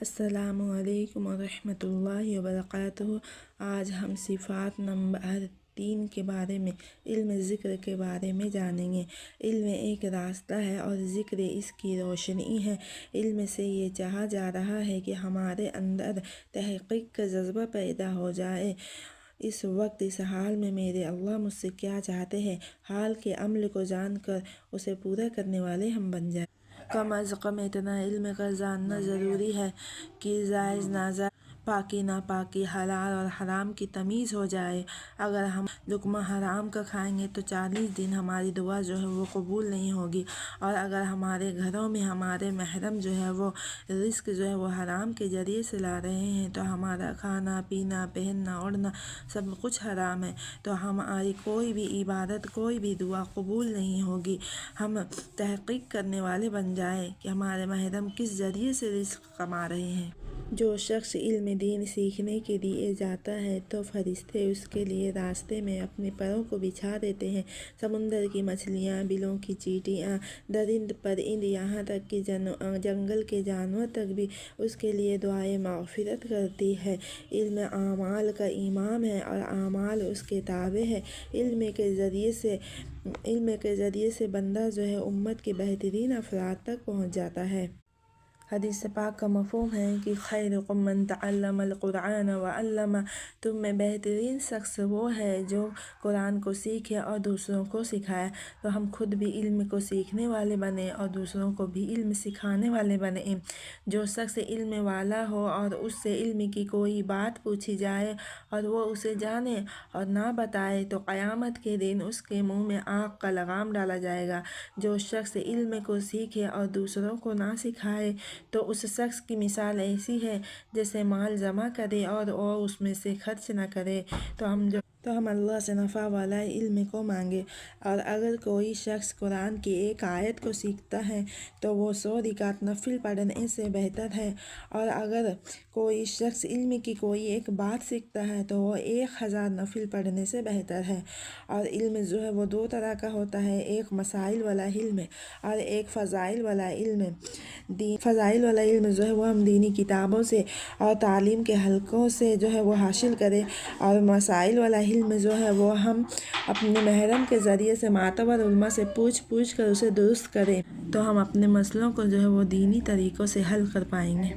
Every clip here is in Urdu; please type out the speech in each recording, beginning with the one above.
السلام علیکم ورحمۃ اللہ وبرکاتہ۔ آج ہم صفات نمبر 3 کے بارے میں علم ذکر کے بارے میں جانیں گے۔ علم ایک راستہ ہے اور ذکر اس کی روشنی ہے۔ علم سے یہ چاہا جا رہا ہے کہ ہمارے اندر تحقیق کا جذبہ پیدا ہو جائے۔ اس وقت اس حال میں میرے اللہ مجھ سے کیا چاہتے ہیں، حال کے عمل کو جان کر اسے پورا کرنے والے ہم بن جائیں۔ کم از کم اتنا علم کا جاننا ضروری ہے کہ جائز ناجائز، پاکی ناپاکی، حلال اور حرام کی تمیز ہو جائے۔ اگر ہم لقمہ حرام کا کھائیں گے تو 40 دن ہماری دعا جو ہے وہ قبول نہیں ہوگی، اور اگر ہمارے گھروں میں ہمارے محرم جو ہے وہ رزق جو ہے وہ حرام کے ذریعے سے لا رہے ہیں تو ہمارا کھانا پینا پہننا اوڑھنا سب کچھ حرام ہے، تو ہماری کوئی بھی عبادت کوئی بھی دعا قبول نہیں ہوگی۔ ہم تحقیق کرنے والے بن جائیں کہ ہمارے محرم کس ذریعے سے رزق کما رہے ہیں۔ جو شخص علم دین سیکھنے کے لیے جاتا ہے تو فرشتے اس کے لیے راستے میں اپنے پروں کو بچھا دیتے ہیں۔ سمندر کی مچھلیاں، بلوں کی چیونٹیاں، درند پرند، یہاں تک کہ جنگل کے جانور تک بھی اس کے لیے دعائے مغفرت کرتی ہے۔ علم اعمال کا امام ہے اور اعمال اس کے تابع ہے۔ علم کے ذریعے سے بندہ جو ہے امت کے بہترین افراد تک پہنچ جاتا ہے۔ حدیث پاک کا مفہوم ہے کہ خیرکم من تعلم القرآن وعلمہ، تم میں بہترین شخص وہ ہے جو قرآن کو سیکھے اور دوسروں کو سکھائے۔ تو ہم خود بھی علم کو سیکھنے والے بنیں اور دوسروں کو بھی علم سکھانے والے بنیں۔ جو شخص علم والا ہو اور اس سے علم کی کوئی بات پوچھی جائے اور وہ اسے جانے اور نہ بتائے تو قیامت کے دن اس کے منہ میں آگ کا لگام ڈالا جائے گا۔ جو شخص علم کو سیکھے اور دوسروں کو نہ سکھائے تو اس شخص کی مثال ایسی ہے جیسے مال جمع کرے اور وہ اس میں سے خرچ نہ کرے۔ تو ہم اللہ سے نفع والا علم کو مانگے، اور اگر کوئی شخص قرآن کی ایک آیت کو سیکھتا ہے تو وہ 100 رکعت نفل پڑھنے سے بہتر ہے، اور اگر کوئی شخص علم کی کوئی ایک بات سیکھتا ہے تو وہ 1000 نفل پڑھنے سے بہتر ہے۔ اور علم جو ہے وہ 2 طرح کا ہوتا ہے، ایک مسائل والا علم اور ایک فضائل والا علم۔ فضائل والا علم جو ہے وہ ہم دینی کتابوں سے اور تعلیم کے حلقوں سے جو ہے وہ حاصل کریں، اور مسائل والا علم جو ہے وہ ہم اپنے محرم کے ذریعے سے معتبر علماء سے پوچھ کر اسے درست کریں تو ہم اپنے مسئلوں کو جو ہے وہ دینی طریقوں سے حل کر پائیں گے۔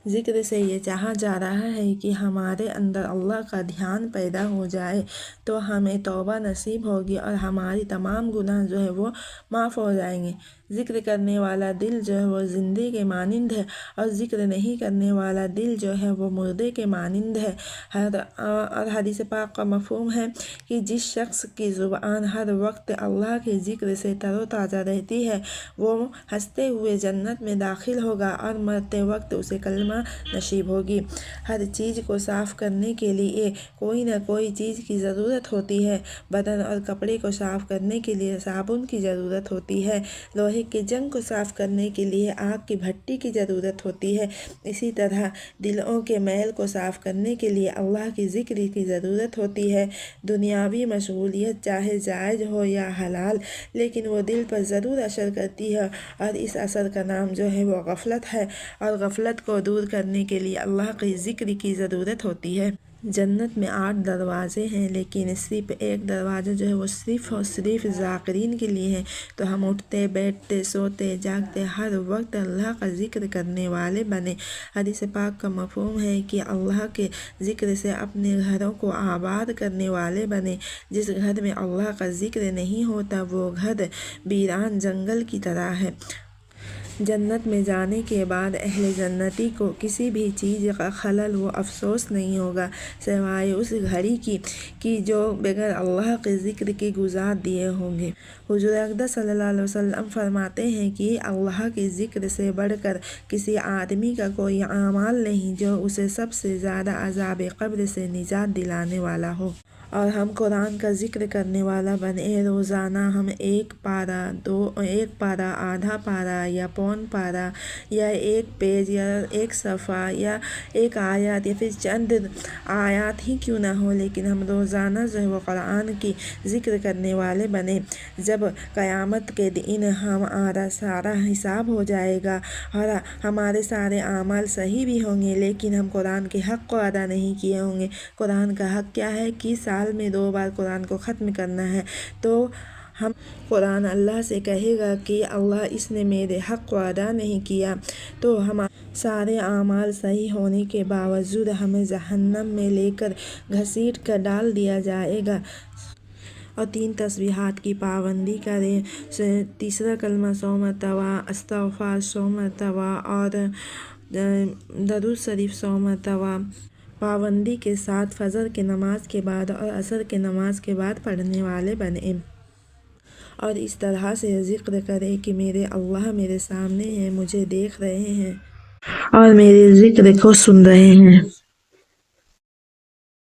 ذکر سے یہ چاہا جا رہا ہے کہ ہمارے اندر اللہ کا دھیان پیدا ہو جائے تو ہمیں توبہ نصیب ہوگی اور ہماری تمام گناہ جو ہے وہ معاف ہو جائیں گے۔ ذکر کرنے والا دل جو ہے وہ زندے کے مانند ہے، اور ذکر نہیں کرنے والا دل جو ہے وہ مردے کے مانند ہے۔ اور حدیث پاک کا مفہوم ہے کہ جس شخص کی زبان ہر وقت اللہ کے ذکر سے تر و تازہ رہتی ہے وہ ہنستے ہوئے جنت میں داخل ہوگا اور مرتے وقت اسے کلمہ نصیب ہوگی۔ ہر چیز کو صاف کرنے کے لیے کوئی نہ کوئی چیز کی ضرورت ہوتی ہے۔ بدن اور کپڑے کو صاف کرنے کے لیے صابن کی ضرورت ہوتی ہے، لوہے کے جنگ کو صاف کرنے کے لیے آگ کی بھٹی کی ضرورت ہوتی ہے، اسی طرح دلوں کے میل کو صاف کرنے کے لیے اللہ کی ذکر کی ضرورت ہوتی ہے۔ دنیاوی مشغولیت چاہے جائز ہو یا حلال، لیکن وہ دل پر ضرور اثر کرتی ہے، اور اس اثر کا نام جو ہے وہ غفلت ہے، اور غفلت کو دور کرنے کے لیے اللہ کی ذکر کی ضرورت ہوتی ہے۔ جنت میں 8 دروازے ہیں، لیکن صرف ایک دروازہ جو ہے وہ صرف اور صرف ذاکرین کے لیے ہے۔ تو ہم اٹھتے بیٹھتے سوتے جاگتے ہر وقت اللہ کا ذکر کرنے والے بنے۔ حدیث پاک کا مفہوم ہے کہ اللہ کے ذکر سے اپنے گھروں کو آباد کرنے والے بنے۔ جس گھر میں اللہ کا ذکر نہیں ہوتا وہ گھر ویران جنگل کی طرح ہے۔ جنت میں جانے کے بعد اہل جنتی کو کسی بھی چیز کا خلل و افسوس نہیں ہوگا سوائے اس گھڑی کی جو بغیر اللہ کے ذکر کے گزار دیے ہوں گے۔ حضور اقدس صلی اللہ علیہ وسلم فرماتے ہیں کہ اللہ کے ذکر سے بڑھ کر کسی آدمی کا کوئی اعمال نہیں جو اسے سب سے زیادہ عذاب قبر سے نجات دلانے والا ہو۔ اور ہم قرآن کا ذکر کرنے والا بنے، روزانہ ہم ایک پارہ، آدھا پارہ یا پون پارہ یا ایک پیج یا ایک صفحہ یا ایک آیات یا پھر چند آیات ہی کیوں نہ ہو، لیکن ہم روزانہ جو ہے وہ قرآن کی ذکر کرنے والے بنے۔ جب قیامت کے دن ہمارا سارا حساب ہو جائے گا اور ہمارے سارے اعمال صحیح بھی ہوں گے، لیکن ہم قرآن کے حق کو ادا نہیں کیے ہوں گے۔ قرآن کا حق کیا ہے کہ سال میں 2 بار قرآن کو ختم کرنا ہے، تو ہم قرآن اللہ سے کہے گا کہ اللہ اس نے میرے حق کو ادا نہیں کیا، تو ہمارے سارے اعمال صحیح ہونے کے باوجود ہمیں جہنم میں لے کر گھسیٹ کر ڈال دیا جائے گا۔ اور 3 تسبیحات کی پابندی کریں، تیسرا کلمہ 100 مرتبہ، استغفار 100 مرتبہ اور درود شریف 100 مرتبہ پابندی کے ساتھ فجر کے نماز کے بعد اور عصر کے نماز کے بعد پڑھنے والے بنیں، اور اس طرح سے ذکر کریں کہ میرے اللہ میرے سامنے ہیں، مجھے دیکھ رہے ہیں اور میرے ذکر کو سن رہے ہیں۔